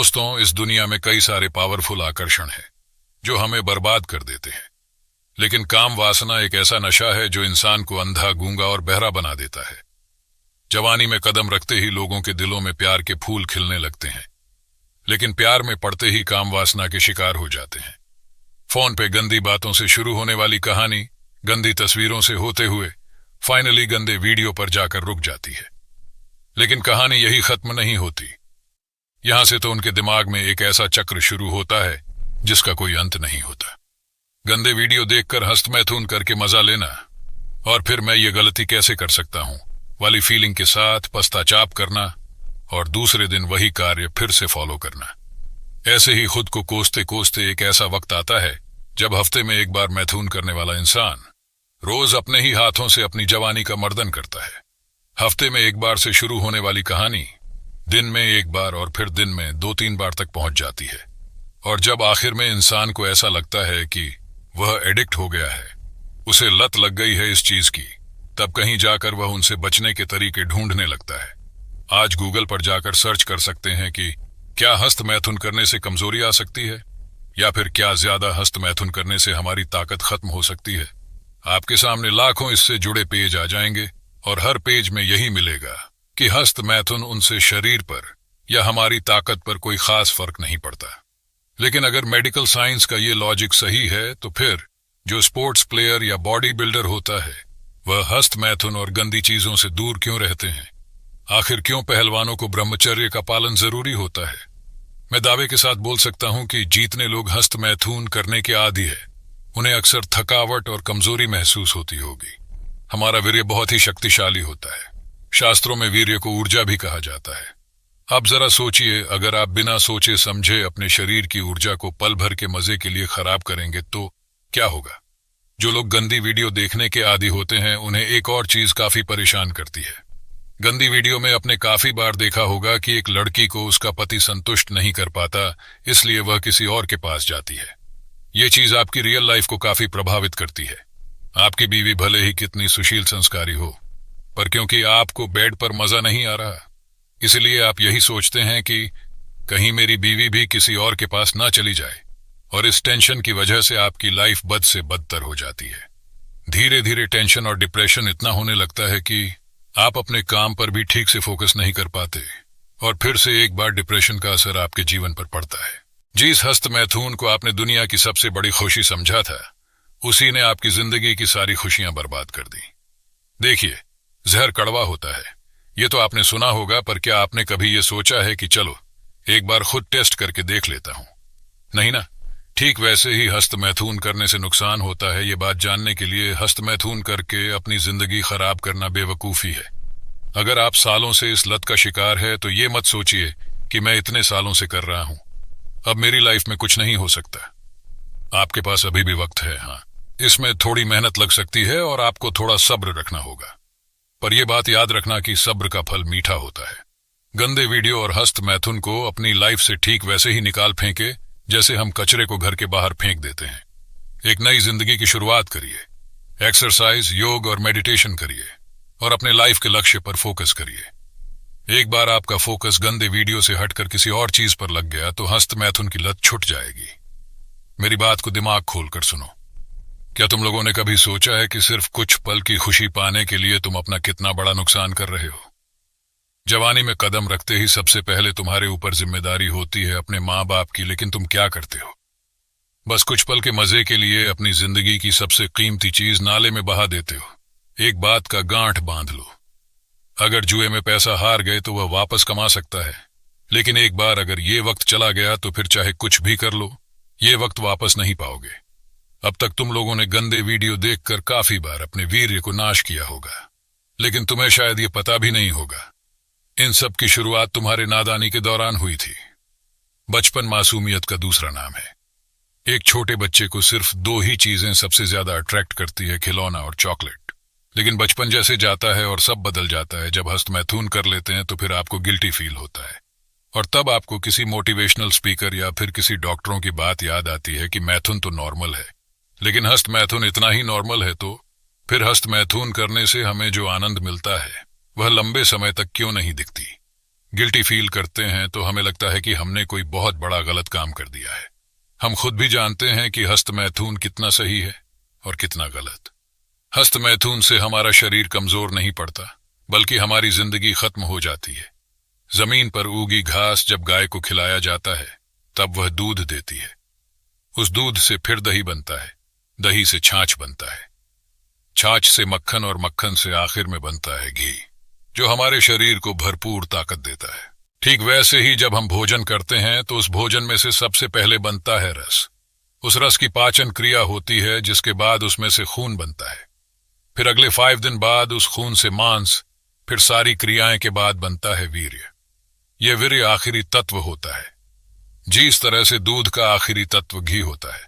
दोस्तों, इस दुनिया में कई सारे पावरफुल आकर्षण हैं जो हमें बर्बाद कर देते हैं। लेकिन काम वासना एक ऐसा नशा है जो इंसान को अंधा, गूंगा और बहरा बना देता है। जवानी में कदम रखते ही लोगों के दिलों में प्यार के फूल खिलने लगते हैं, लेकिन प्यार में पड़ते ही काम वासना के शिकार हो जाते हैं। फोन पे गंदी बातों से शुरू होने वाली कहानी गंदी तस्वीरों से होते हुए फाइनली गंदे वीडियो पर जाकर रुक जाती है। लेकिन कहानी यही खत्म नहीं होती। यहां से तो उनके दिमाग में एक ऐसा चक्र शुरू होता है जिसका कोई अंत नहीं होता। गंदे वीडियो देखकर हस्त मैथुन करके मजा लेना और फिर मैं ये गलती कैसे कर सकता हूं वाली फीलिंग के साथ पश्चाताप करना और दूसरे दिन वही कार्य फिर से फॉलो करना। ऐसे ही खुद को कोसते कोसते एक ऐसा वक्त आता है जब हफ्ते में एक बार मैथुन करने वाला इंसान रोज अपने ही हाथों से अपनी जवानी का मर्दन करता है। हफ्ते में एक बार से शुरू होने वाली कहानी दिन में एक बार और फिर दिन में 2-3 बार तक पहुंच जाती है। और जब आखिर में इंसान को ऐसा लगता है कि वह एडिक्ट हो गया है, उसे लत लग गई है इस चीज की, तब कहीं जाकर वह उनसे बचने के तरीके ढूंढने लगता है। आज गूगल पर जाकर सर्च कर सकते हैं कि क्या हस्त मैथुन करने से कमजोरी आ सकती है, या फिर क्या ज्यादा हस्त मैथुन करने से हमारी ताकत खत्म हो सकती है। आपके सामने लाखों इससे जुड़े पेज आ जाएंगे और हर पेज में यही मिलेगा कि हस्त मैथुन उनसे शरीर पर या हमारी ताकत पर कोई खास फर्क नहीं पड़ता। लेकिन अगर मेडिकल साइंस का ये लॉजिक सही है तो फिर जो स्पोर्ट्स प्लेयर या बॉडी बिल्डर होता है वह हस्त मैथुन और गंदी चीजों से दूर क्यों रहते हैं? आखिर क्यों पहलवानों को ब्रह्मचर्य का पालन जरूरी होता है? मैं दावे के साथ बोल सकता हूं कि जीतने लोग हस्त मैथुन करने के आदी है। उन्हें अक्सर थकावट और कमजोरी महसूस होती होगी। हमारा वीर्य बहुत ही शक्तिशाली होता है। शास्त्रों में वीर्य को ऊर्जा भी कहा जाता है। अब जरा सोचिए, अगर आप बिना सोचे समझे अपने शरीर की ऊर्जा को पल भर के मजे के लिए खराब करेंगे तो क्या होगा? जो लोग गंदी वीडियो देखने के आदी होते हैं उन्हें एक और चीज काफी परेशान करती है। गंदी वीडियो में आपने काफी बार देखा होगा कि एक लड़की को उसका पति संतुष्ट नहीं कर पाता, इसलिए वह किसी और के पास जाती है। ये चीज आपकी रियल लाइफ को काफी प्रभावित करती है। आपकी बीवी भले ही कितनी सुशील संस्कारी हो, पर क्योंकि आपको बेड पर मजा नहीं आ रहा, इसलिए आप यही सोचते हैं कि कहीं मेरी बीवी भी किसी और के पास ना चली जाए, और इस टेंशन की वजह से आपकी लाइफ बद से बदतर हो जाती है। धीरे धीरे टेंशन और डिप्रेशन इतना होने लगता है कि आप अपने काम पर भी ठीक से फोकस नहीं कर पाते, और फिर से एक बार डिप्रेशन का असर आपके जीवन पर पड़ता है। जिस हस्त मैथुन को आपने दुनिया की सबसे बड़ी खुशी समझा था, उसी ने आपकी जिंदगी की सारी खुशियां बर्बाद कर दी। देखिए, जहर कड़वा होता है, ये तो आपने सुना होगा, पर क्या आपने कभी ये सोचा है कि चलो एक बार खुद टेस्ट करके देख लेता हूं? नहीं ना। ठीक वैसे ही हस्त मैथुन करने से नुकसान होता है, ये बात जानने के लिए हस्त मैथुन करके अपनी जिंदगी खराब करना बेवकूफी है। अगर आप सालों से इस लत का शिकार है तो ये मत सोचिए कि मैं इतने सालों से कर रहा हूं, अब मेरी लाइफ में कुछ नहीं हो सकता। आपके पास अभी भी वक्त है। हाँ, इसमें थोड़ी मेहनत लग सकती है और आपको थोड़ा सब्र रखना होगा, पर यह बात याद रखना कि सब्र का फल मीठा होता है। गंदे वीडियो और हस्त मैथुन को अपनी लाइफ से ठीक वैसे ही निकाल फेंके जैसे हम कचरे को घर के बाहर फेंक देते हैं। एक नई जिंदगी की शुरुआत करिए। एक्सरसाइज, योग और मेडिटेशन करिए और अपने लाइफ के लक्ष्य पर फोकस करिए। एक बार आपका फोकस गंदे वीडियो से हटकर किसी और चीज पर लग गया तो हस्त मैथुन की लत छूट जाएगी। मेरी बात को दिमाग खोलकर सुनो। क्या तुम लोगों ने कभी सोचा है कि सिर्फ कुछ पल की खुशी पाने के लिए तुम अपना कितना बड़ा नुकसान कर रहे हो? जवानी में कदम रखते ही सबसे पहले तुम्हारे ऊपर जिम्मेदारी होती है अपने माँ बाप की, लेकिन तुम क्या करते हो? बस कुछ पल के मजे के लिए अपनी जिंदगी की सबसे कीमती चीज नाले में बहा देते हो। एक बात का गांठ बांध लो, अगर जुए में पैसा हार गए तो वह वापस कमा सकता है, लेकिन एक बार अगर ये वक्त चला गया तो फिर चाहे कुछ भी कर लो, ये वक्त वापस नहीं पाओगे। अब तक तुम लोगों ने गंदे वीडियो देखकर काफी बार अपने वीर्य को नाश किया होगा, लेकिन तुम्हें शायद ये पता भी नहीं होगा इन सब की शुरुआत तुम्हारे नादानी के दौरान हुई थी। बचपन मासूमियत का दूसरा नाम है। एक छोटे बच्चे को सिर्फ 2 ही चीजें सबसे ज्यादा अट्रैक्ट करती है, खिलौना और चॉकलेट। लेकिन बचपन जैसे जाता है और सब बदल जाता है, जब हस्त मैथुन कर लेते हैं तो फिर आपको गिल्टी फील होता है, और तब आपको किसी मोटिवेशनल स्पीकर या फिर किसी डॉक्टरों की बात याद आती है कि मैथुन तो नॉर्मल है, लेकिन हस्त मैथुन इतना ही नॉर्मल है, तो फिर हस्त मैथुन करने से हमें जो आनंद मिलता है वह लंबे समय तक क्यों नहीं दिखती? गिल्टी फील करते हैं तो हमें लगता है कि हमने कोई बहुत बड़ा गलत काम कर दिया है। हम खुद भी जानते हैं कि हस्तमैथुन कितना सही है और कितना गलत। हस्तमैथुन से हमारा शरीर कमजोर नहीं पड़ता, बल्कि हमारी जिंदगी खत्म हो जाती है। जमीन पर उगी घास जब गाय को खिलाया जाता है तब वह दूध देती है। उस दूध से फिर दही बनता है, दही से छाछ बनता है, छाछ से मक्खन और मक्खन से आखिर में बनता है घी, जो हमारे शरीर को भरपूर ताकत देता है। ठीक वैसे ही जब हम भोजन करते हैं तो उस भोजन में से सबसे पहले बनता है रस। उस रस की पाचन क्रिया होती है, जिसके बाद उसमें से खून बनता है। फिर अगले 5 दिन बाद उस खून से मांस, फिर सारी क्रियाएं के बाद बनता है वीर्य। यह वीर्य आखिरी तत्व होता है। जिस तरह से दूध का आखिरी तत्व घी होता है,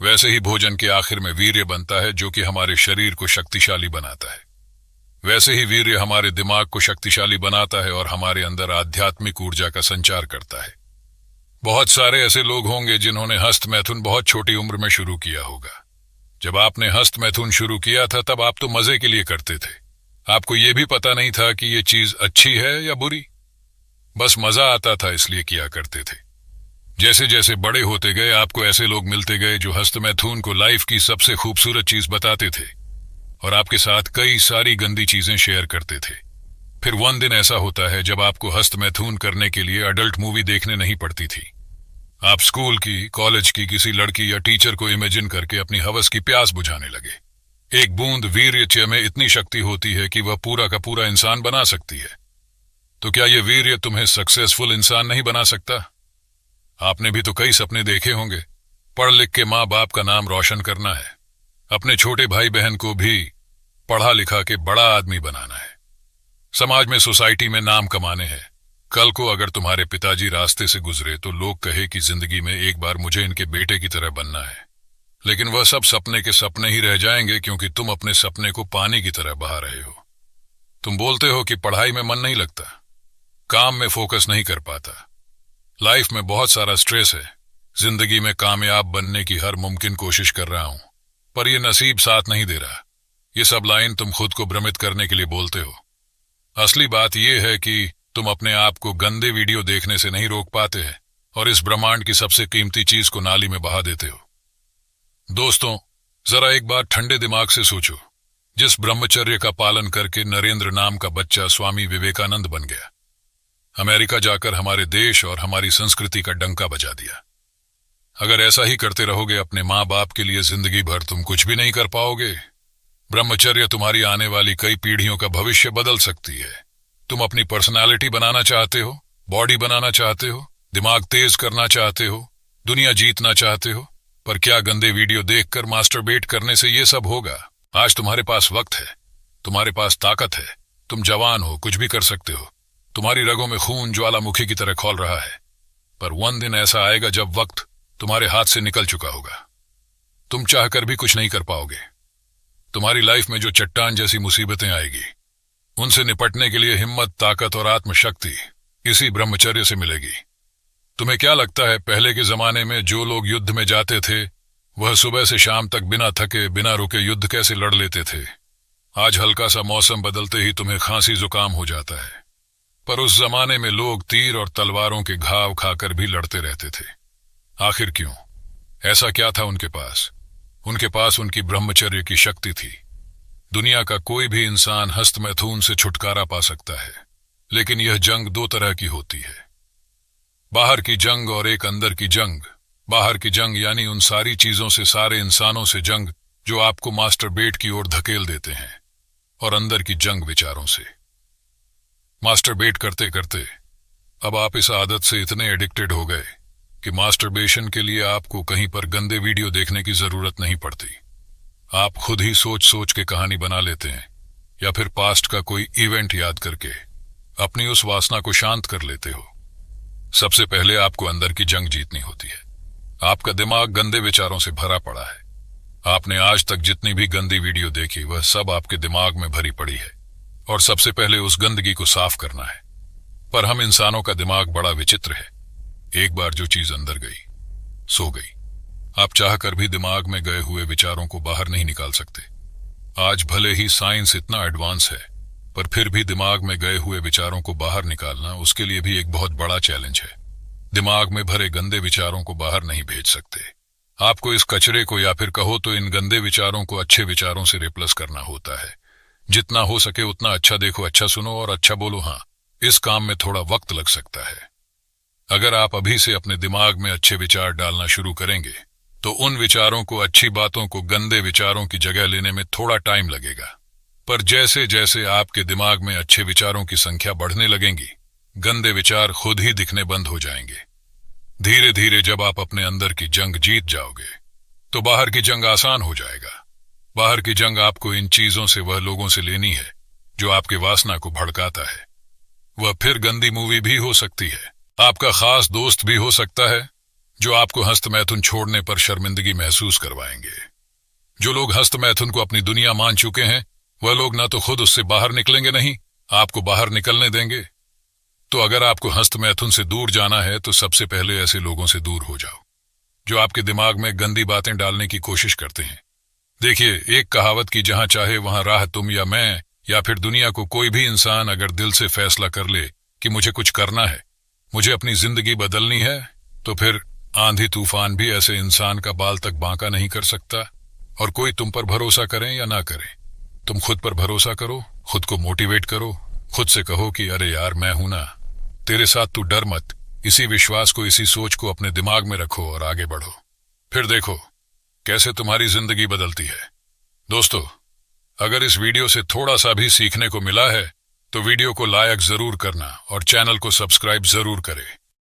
वैसे ही भोजन के आखिर में वीर्य बनता है, जो कि हमारे शरीर को शक्तिशाली बनाता है। वैसे ही वीर्य हमारे दिमाग को शक्तिशाली बनाता है और हमारे अंदर आध्यात्मिक ऊर्जा का संचार करता है। बहुत सारे ऐसे लोग होंगे जिन्होंने हस्तमैथुन बहुत छोटी उम्र में शुरू किया होगा। जब आपने हस्तमैथुन शुरू किया था तब आप तो मजे के लिए करते थे। आपको यह भी पता नहीं था कि यह चीज अच्छी है या बुरी, बस मजा आता था इसलिए किया करते थे। जैसे जैसे बड़े होते गए आपको ऐसे लोग मिलते गए जो हस्तमैथुन को लाइफ की सबसे खूबसूरत चीज बताते थे और आपके साथ कई सारी गंदी चीजें शेयर करते थे। फिर वन दिन ऐसा होता है जब आपको हस्तमैथुन करने के लिए अडल्ट मूवी देखने नहीं पड़ती थी। आप स्कूल की, कॉलेज की किसी लड़की या टीचर को इमेजिन करके अपनी हवस की प्यास बुझाने लगे। एक बूंद वीर्य में इतनी शक्ति होती है कि वह पूरा का पूरा इंसान बना सकती है। तो क्या यह वीर्य तुम्हें सक्सेसफुल इंसान नहीं बना सकता? आपने भी तो कई सपने देखे होंगे। पढ़ लिख के माँ बाप का नाम रोशन करना है, अपने छोटे भाई बहन को भी पढ़ा लिखा के बड़ा आदमी बनाना है, समाज में, सोसाइटी में नाम कमाने हैं। कल को अगर तुम्हारे पिताजी रास्ते से गुजरे तो लोग कहे कि जिंदगी में एक बार मुझे इनके बेटे की तरह बनना है। लेकिन वह सब सपने के सपने ही रह जाएंगे, क्योंकि तुम अपने सपने को पानी की तरह बहा रहे हो। तुम बोलते हो कि पढ़ाई में मन नहीं लगता, काम में फोकस नहीं कर पाता, लाइफ में बहुत सारा स्ट्रेस है, जिंदगी में कामयाब बनने की हर मुमकिन कोशिश कर रहा हूं, पर यह नसीब साथ नहीं दे रहा। ये सब लाइन तुम खुद को भ्रमित करने के लिए बोलते हो। असली बात यह है कि तुम अपने आप को गंदे वीडियो देखने से नहीं रोक पाते हैं और इस ब्रह्मांड की सबसे कीमती चीज को नाली में बहा देते हो। दोस्तों, जरा एक बार ठंडे दिमाग से सोचो। जिस ब्रह्मचर्य का पालन करके नरेंद्र नाम का बच्चा स्वामी विवेकानंद बन गया, अमेरिका जाकर हमारे देश और हमारी संस्कृति का डंका बजा दिया। अगर ऐसा ही करते रहोगे अपने माँ बाप के लिए जिंदगी भर, तुम कुछ भी नहीं कर पाओगे। ब्रह्मचर्य तुम्हारी आने वाली कई पीढ़ियों का भविष्य बदल सकती है। तुम अपनी पर्सनालिटी बनाना चाहते हो, बॉडी बनाना चाहते हो, दिमाग तेज करना चाहते हो, दुनिया जीतना चाहते हो, पर क्या गंदे वीडियो देखकर मास्टरबेट करने से ये सब होगा? आज तुम्हारे पास वक्त है, तुम्हारे पास ताकत है, तुम जवान हो, कुछ भी कर सकते हो। तुम्हारी रगों में खून ज्वालामुखी की तरह खौल रहा है, पर वन दिन ऐसा आएगा जब वक्त तुम्हारे हाथ से निकल चुका होगा। तुम चाहकर भी कुछ नहीं कर पाओगे। तुम्हारी लाइफ में जो चट्टान जैसी मुसीबतें आएगी, उनसे निपटने के लिए हिम्मत, ताकत और आत्मशक्ति इसी ब्रह्मचर्य से मिलेगी। तुम्हें क्या लगता है पहले के जमाने में जो लोग युद्ध में जाते थे, वह सुबह से शाम तक बिना थके, बिना रुके युद्ध कैसे लड़ लेते थे? आज हल्का सा मौसम बदलते ही तुम्हें खांसी जुकाम हो जाता है, पर उस जमाने में लोग तीर और तलवारों के घाव खाकर भी लड़ते रहते थे। आखिर क्यों? ऐसा क्या था उनके पास? उनके पास उनकी ब्रह्मचर्य की शक्ति थी। दुनिया का कोई भी इंसान हस्तमैथुन से छुटकारा पा सकता है, लेकिन यह जंग 2 तरह की होती है, बाहर की जंग और एक अंदर की जंग। बाहर की जंग यानी उन सारी चीजों से, सारे इंसानों से जंग जो आपको मास्टरबेट की ओर धकेल देते हैं, और अंदर की जंग विचारों से। मास्टरबेट करते करते अब आप इस आदत से इतने एडिक्टेड हो गए कि मास्टरबेशन के लिए आपको कहीं पर गंदे वीडियो देखने की जरूरत नहीं पड़ती। आप खुद ही सोच सोच के कहानी बना लेते हैं, या फिर पास्ट का कोई इवेंट याद करके अपनी उस वासना को शांत कर लेते हो। सबसे पहले आपको अंदर की जंग जीतनी होती है। आपका दिमाग गंदे विचारों से भरा पड़ा है। आपने आज तक जितनी भी गंदी वीडियो देखी, वह सब आपके दिमाग में भरी पड़ी है, और सबसे पहले उस गंदगी को साफ करना है। पर हम इंसानों का दिमाग बड़ा विचित्र है। एक बार जो चीज अंदर गई, सो गई। आप चाहकर भी दिमाग में गए हुए विचारों को बाहर नहीं निकाल सकते। आज भले ही साइंस इतना एडवांस है पर फिर भी दिमाग में गए हुए विचारों को बाहर निकालना उसके लिए भी एक बहुत बड़ा चैलेंज है। दिमाग में भरे गंदे विचारों को बाहर नहीं भेज सकते। आपको इस कचरे को या फिर कहो तो इन गंदे विचारों को अच्छे विचारों से रिप्लेस करना होता है। जितना हो सके उतना अच्छा देखो, अच्छा सुनो और अच्छा बोलो। हाँ, इस काम में थोड़ा वक्त लग सकता है। अगर आप अभी से अपने दिमाग में अच्छे विचार डालना शुरू करेंगे तो उन विचारों को, अच्छी बातों को गंदे विचारों की जगह लेने में थोड़ा टाइम लगेगा। पर जैसे जैसे आपके दिमाग में अच्छे विचारों की संख्या बढ़ने लगेंगी, गंदे विचार खुद ही दिखने बंद हो जाएंगे। धीरे धीरे जब आप अपने अंदर की जंग जीत जाओगे तो बाहर की जंग आसान हो जाएगा। बाहर की जंग आपको इन चीजों से, वह लोगों से लेनी है जो आपके वासना को भड़काता है। वह फिर गंदी मूवी भी हो सकती है, आपका खास दोस्त भी हो सकता है जो आपको हस्तमैथुन छोड़ने पर शर्मिंदगी महसूस करवाएंगे। जो लोग हस्तमैथुन को अपनी दुनिया मान चुके हैं, वह लोग ना तो खुद उससे बाहर निकलेंगे, नहीं आपको बाहर निकलने देंगे। तो अगर आपको हस्तमैथुन से दूर जाना है तो सबसे पहले ऐसे लोगों से दूर हो जाओ जो आपके दिमाग में गंदी बातें डालने की कोशिश करते हैं। देखिए, एक कहावत की, जहां चाहे वहां राह, तुम या मैं या फिर दुनिया को कोई भी इंसान अगर दिल से फैसला कर ले कि मुझे कुछ करना है, मुझे अपनी जिंदगी बदलनी है, तो फिर आंधी तूफान भी ऐसे इंसान का बाल तक बांका नहीं कर सकता। और कोई तुम पर भरोसा करें या ना करें, तुम खुद पर भरोसा करो, खुद को मोटिवेट करो, खुद से कहो कि अरे यार मैं हूं ना, तेरे साथ, तू डर मत। इसी विश्वास को, इसी सोच को अपने दिमाग में रखो और आगे बढ़ो। फिर देखो कैसे तुम्हारी जिंदगी बदलती है। दोस्तों, अगर इस वीडियो से थोड़ा सा भी सीखने को मिला है तो वीडियो को लाइक जरूर करना और चैनल को सब्सक्राइब जरूर करें।